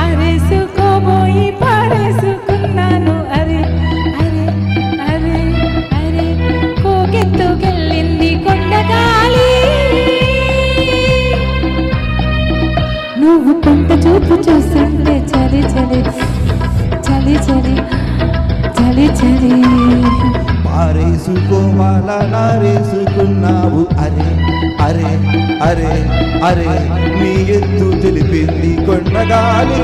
ఆరేసుకోబోయి పారేసుకున్నాను అరే అరే అరే అరే కోకెత్తుకెళ్ళింది కొండగాలి నువ్వు కొంట చూపు చూస్తుంటే చలి చలి చలి చలి చలి చలి పారేసుకోవాలా నారేసుకున్నావు అరే అరే అరే అరే నీ ఎత్తు తెలిపింది కొండగాలి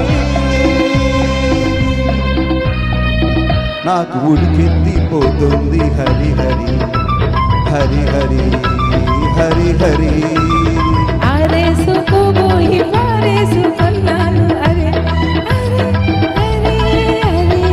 నాకు ఉడికెత్తిపోతుంది హరి హరి హరి హరి హరి హరి ఆరేసుకోబోయి పారేసుకున్నాను అరే అరే అరే అరే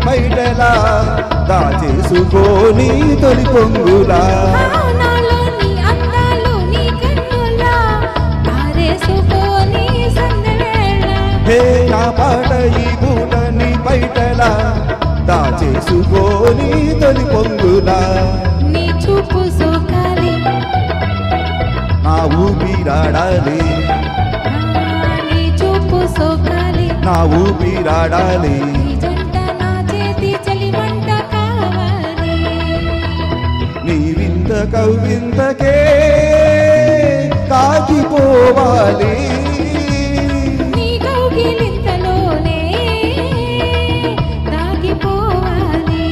బయటలా దాచేసుకోని తొలి పొంగులా హే నా పాట ఈ పూట నీ బయటలా దాచేసుకోని తొలి పొంగులా నీ చూపు సోకాలి నా ఊపిరాడాలి నీ చూపు సోకాలి నా ఊపిరాడాలి కవ్వింతకే కాకిపోవాలి నీ కౌగిలింతలోనే దాగిపోవాలి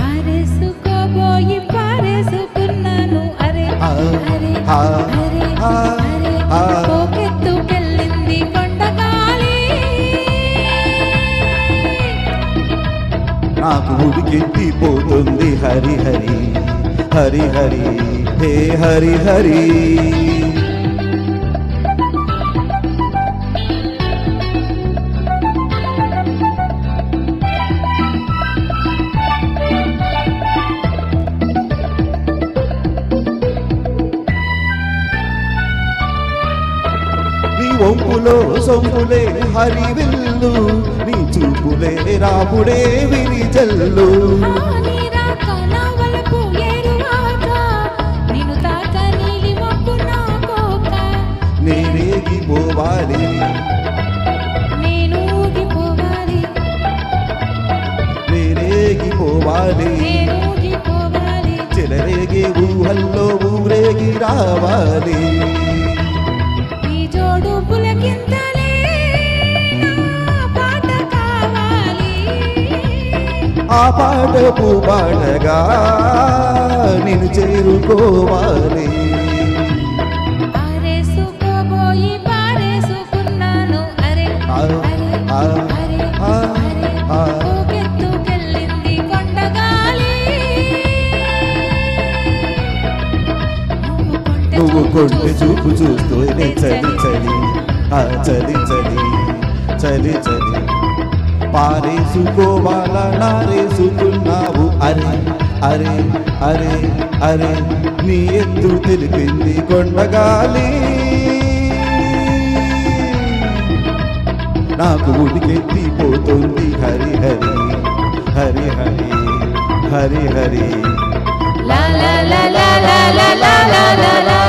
ఆరేసుకోబోయి పారేసుకున్నాను అరే అరే అరే అరే కోకెత్తుకెళ్ళింది కొండగాలి నాకు ఉడికెత్తిపోతుంది హరి హరి హరి హరి హే హరి హరి నీ వంపులో సొంపులే హరివిల్లు నీ చూపులే రాముడే విరిజల్లు నేనేగిపోవాలి నేనూగిపోవాలి నేనేగిపోవాలి నేనూగిపోవాలి చెలరేగే ఊహల్లో ఊరేగి రావాలి ఈ జోడు పులకింతలే పాట కావాలి ఆ పాట పాడగా నిన్ను చేరుకోవాలి నువ్వు కొంటె చూపు చూస్తూనే చలి చలి చలి చలి చలి చలి పారేసుకోవాలా నారేసుకున్నావు అరే అరే అరే అరే నీ ఎత్తు తెలిపింది కొండగాలి నాకు ఉడికెత్తిపోతుంది Hari Hari Hari Hari Hari Hari la la la la la la la la la